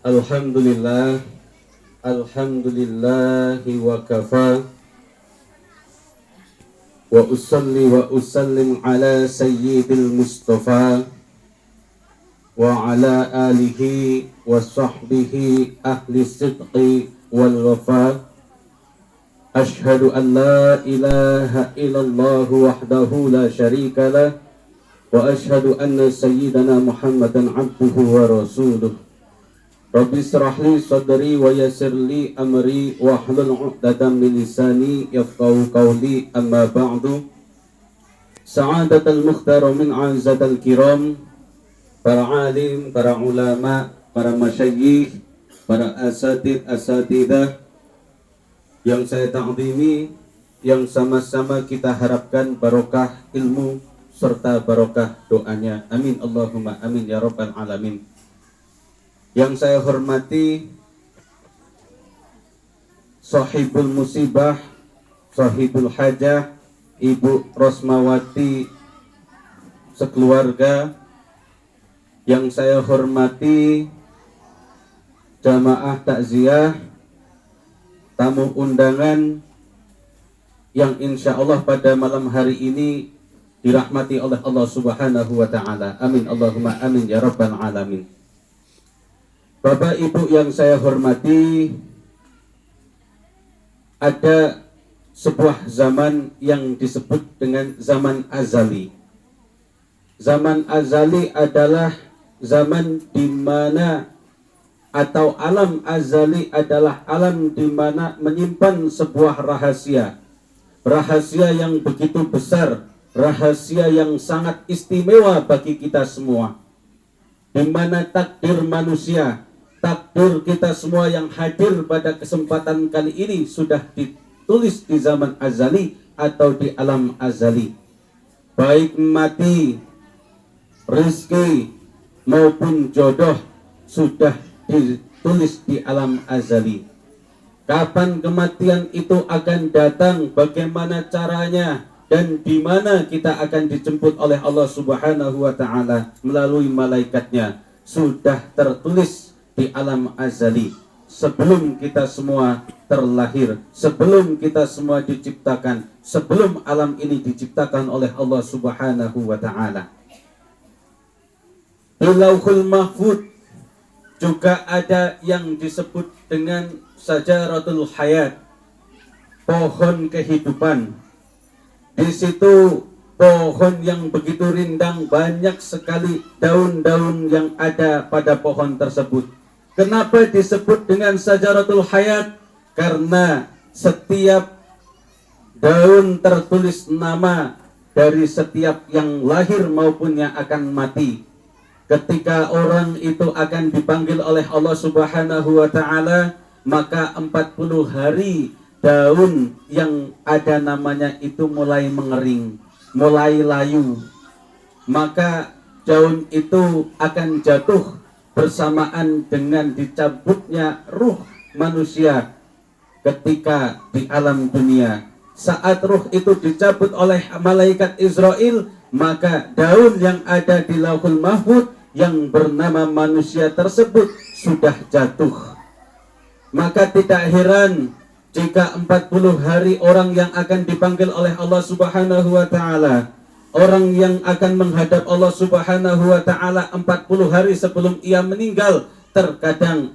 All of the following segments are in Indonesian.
Alhamdulillah, alhamdulillahi wa kafa, wa usalli wa usallim ala sayyidil mustafa wa ala alihi wa sahbihi ahli sidqi wal wafa. Ashhadu an la ilaha illallah wahdahu la syarika lah, wa ashhadu anna sayyidana Muhammadan abduhu wa rasuluh. Rabbi israh li sadri wa yassir li amri wa hlul 'uqdatam min lisani yafqahu qawli, amma ba'du. Sa'adatul mukhtar min 'azatil kiram, para alim, para ulama, para masyayikh, para asatidah yang saya ta'zimi, yang sama-sama kita harapkan barokah ilmu serta barokah doanya. Amin Allahumma amin ya rabbal alamin. Yang saya hormati sahibul musibah, sahibul hajah, Ibu Rosmawati sekeluarga. Yang saya hormati jamaah takziah, tamu undangan yang insya Allah pada malam hari ini dirahmati oleh Allah Subhanahu wa ta'ala. Amin Allahumma amin ya rabbal alamin. Bapak Ibu yang saya hormati, ada sebuah zaman yang disebut dengan zaman azali. Zaman azali adalah zaman di mana, atau alam azali adalah alam di mana menyimpan sebuah rahasia. Rahasia yang begitu besar, rahasia yang sangat istimewa bagi kita semua. Di mana takdir manusia, takdir kita semua yang hadir pada kesempatan kali ini sudah ditulis di zaman azali atau di alam azali. Baik mati, rezeki maupun jodoh sudah ditulis di alam azali. Kapan kematian itu akan datang, bagaimana caranya, dan di mana kita akan dijemput oleh Allah Subhanahu wa ta'ala melalui malaikatnya, sudah tertulis di alam azali. Sebelum kita semua terlahir, sebelum kita semua diciptakan, sebelum alam ini diciptakan oleh Allah Subhanahu wa ta'ala. Di Lauhul Mahfuz juga ada yang disebut dengan Sajaratul Hayat, pohon kehidupan. Di situ pohon yang begitu rindang, banyak sekali daun-daun yang ada pada pohon tersebut. Kenapa disebut dengan Sajaratul Hayat? Karena setiap daun tertulis nama dari setiap yang lahir maupun yang akan mati. Ketika orang itu akan dipanggil oleh Allah Subhanahu wa ta'ala, maka 40 hari daun yang ada namanya itu mulai mengering, mulai layu. Maka daun itu akan jatuh bersamaan dengan dicabutnya ruh manusia ketika di alam dunia. Saat ruh itu dicabut oleh malaikat Israel, maka daun yang ada di Lauhul Mahfuz yang bernama manusia tersebut sudah jatuh. Maka tidak heran jika 40 hari orang yang akan dipanggil oleh Allah Subhanahu wa ta'ala, orang yang akan menghadap Allah Subhanahu wa ta'ala 40 hari sebelum ia meninggal, terkadang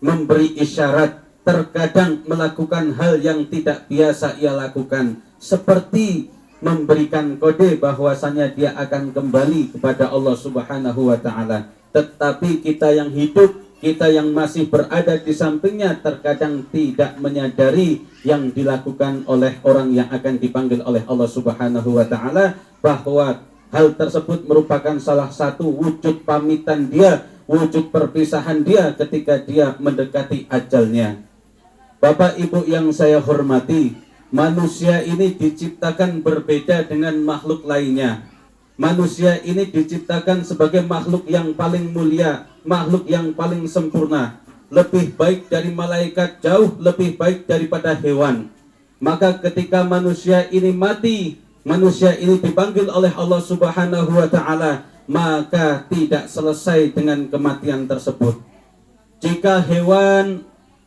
memberi isyarat, terkadang melakukan hal yang tidak biasa ia lakukan, seperti memberikan kode bahwasanya dia akan kembali kepada Allah Subhanahu wa ta'ala. Tetapi kita yang hidup, kita yang masih berada di sampingnya, terkadang tidak menyadari yang dilakukan oleh orang yang akan dipanggil oleh Allah Subhanahu wa ta'ala, bahwa hal tersebut merupakan salah satu wujud pamitan dia, wujud perpisahan dia ketika dia mendekati ajalnya. Bapak Ibu yang saya hormati, manusia ini diciptakan berbeda dengan makhluk lainnya. Manusia ini diciptakan sebagai makhluk yang paling mulia, makhluk yang paling sempurna, lebih baik dari malaikat, jauh lebih baik daripada hewan. Maka ketika manusia ini mati, manusia ini dipanggil oleh Allah Subhanahu wa ta'ala, maka tidak selesai dengan kematian tersebut. Jika hewan,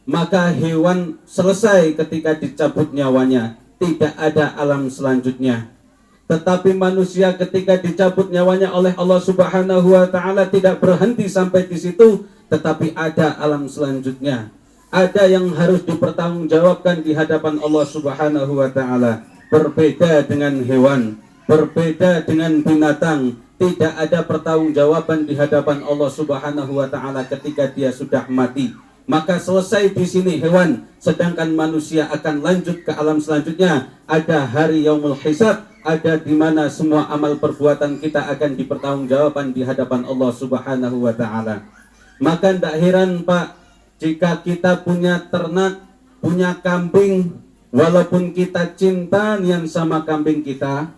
maka hewan selesai ketika dicabut nyawanya, tidak ada alam selanjutnya. Tetapi manusia ketika dicabut nyawanya oleh Allah Subhanahu wa taala tidak berhenti sampai di situ, tetapi ada alam selanjutnya. Ada yang harus dipertanggungjawabkan di hadapan Allah Subhanahu wa taala. Berbeda dengan hewan, berbeda dengan binatang, tidak ada pertanggungjawaban di hadapan Allah Subhanahu wa taala ketika dia sudah mati. Maka selesai di sini hewan, sedangkan manusia akan lanjut ke alam selanjutnya. Ada hari yaumul hisab, ada di mana semua amal perbuatan kita akan dipertanggungjawabkan di hadapan Allah Subhanahu wa taala. Maka tidak heran Pak, jika kita punya ternak, punya kambing, walaupun kita cinta nian sama kambing kita,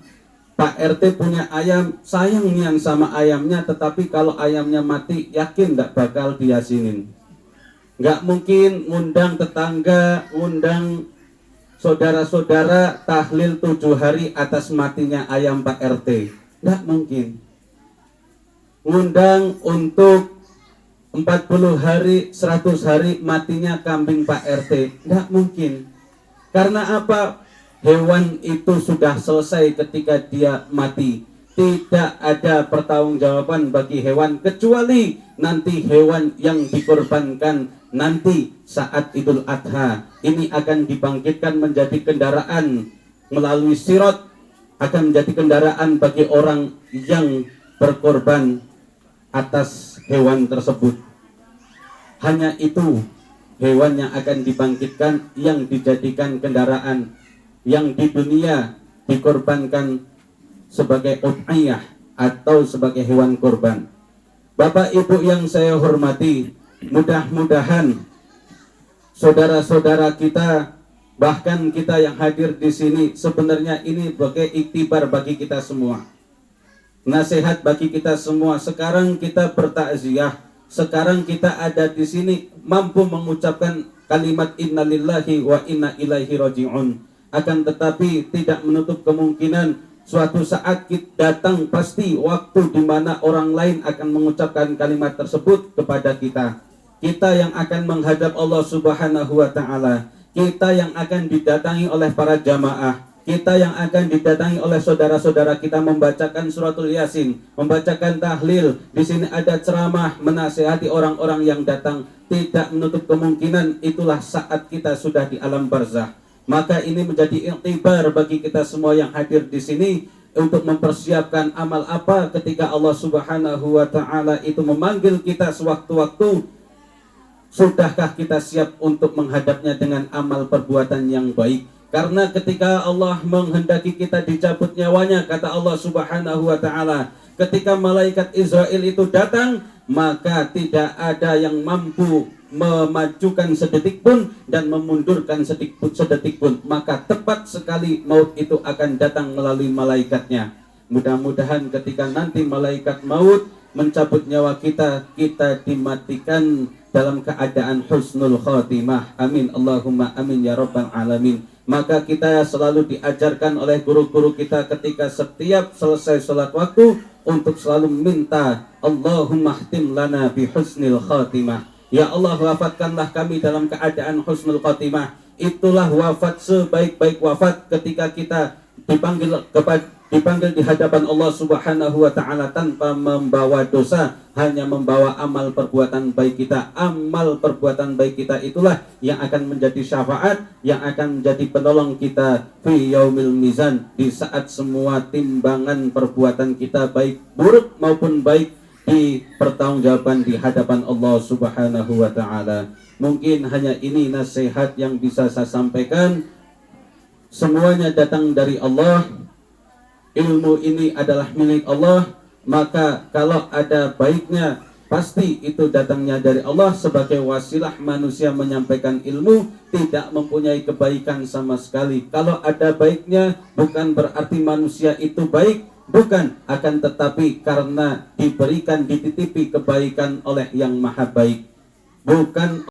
Pak RT punya ayam, sayang nian sama ayamnya, tetapi kalau ayamnya mati, yakin tidak bakal diasinin. Nggak mungkin ngundang tetangga, ngundang saudara-saudara tahlil 7 hari atas matinya ayam Pak RT. Nggak mungkin. Ngundang untuk 40 hari, 100 hari matinya kambing Pak RT. Nggak mungkin. Karena apa? Hewan itu sudah selesai ketika dia mati. Tidak ada pertanggungjawaban bagi hewan kecuali nanti hewan yang dikorbankan nanti saat Idul Adha ini akan dibangkitkan menjadi kendaraan melalui sirat, akan menjadi kendaraan bagi orang yang berkorban atas hewan tersebut. Hanya itu hewan yang akan dibangkitkan yang dijadikan kendaraan, yang di dunia dikorbankan sebagai udhiyah atau sebagai hewan korban. Bapak Ibu yang saya hormati, mudah-mudahan saudara-saudara kita, bahkan kita yang hadir di sini, sebenarnya ini sebagai iktibar bagi kita semua, nasihat bagi kita semua. Sekarang kita bertakziah, sekarang kita ada di sini mampu mengucapkan kalimat innalillahi wa inna ilaihi raji'un. Akan tetapi tidak menutup kemungkinan suatu saat kita datang pasti waktu di mana orang lain akan mengucapkan kalimat tersebut kepada kita. Kita yang akan menghadap Allah Subhanahu wa taala, kita yang akan didatangi oleh para jamaah, kita yang akan didatangi oleh saudara-saudara kita membacakan suratul Yasin, membacakan tahlil. Di sini ada ceramah menasihati orang-orang yang datang. Tidak menutup kemungkinan itulah saat kita sudah di alam barzakh. Maka ini menjadi iktibar bagi kita semua yang hadir di sini untuk mempersiapkan amal apa ketika Allah Subhanahu wa taala itu memanggil kita sewaktu-waktu. Sudahkah kita siap untuk menghadapnya dengan amal perbuatan yang baik? Karena ketika Allah menghendaki kita dicabut nyawanya, kata Allah Subhanahu wa taala, ketika malaikat Israel itu datang, maka tidak ada yang mampu memajukan sedetik pun dan memundurkan sedetik pun. Maka tepat sekali maut itu akan datang melalui malaikatnya. Mudah-mudahan ketika nanti malaikat maut mencabut nyawa kita, kita dimatikan dalam keadaan husnul khatimah. Amin Allahumma amin ya rabbal alamin. Maka kita selalu diajarkan oleh guru-guru kita ketika setiap selesai sholat waktu untuk selalu minta Allahumma khtim lana bi husnil khatimah. Ya Allah, wafatkanlah kami dalam keadaan husnul khatimah. Itulah wafat sebaik-baik wafat ketika kita dipanggil di hadapan Allah Subhanahu wa taala tanpa membawa dosa, hanya membawa amal perbuatan baik kita. Amal perbuatan baik kita itulah yang akan menjadi syafaat, yang akan menjadi penolong kita fi yaumil mizan, di saat semua timbangan perbuatan kita baik buruk maupun baik di pertanggungjawaban di hadapan Allah Subhanahu wa taala. Mungkin hanya ini nasihat yang bisa saya sampaikan. Semuanya datang dari Allah. Ilmu ini adalah milik Allah. Maka kalau ada baiknya, pasti itu datangnya dari Allah. Sebagai wasilah manusia menyampaikan ilmu, tidak mempunyai kebaikan sama sekali. Kalau ada baiknya, bukan berarti manusia itu baik, bukan, akan tetapi karena diberikan, dititipi kebaikan oleh yang maha baik, bukan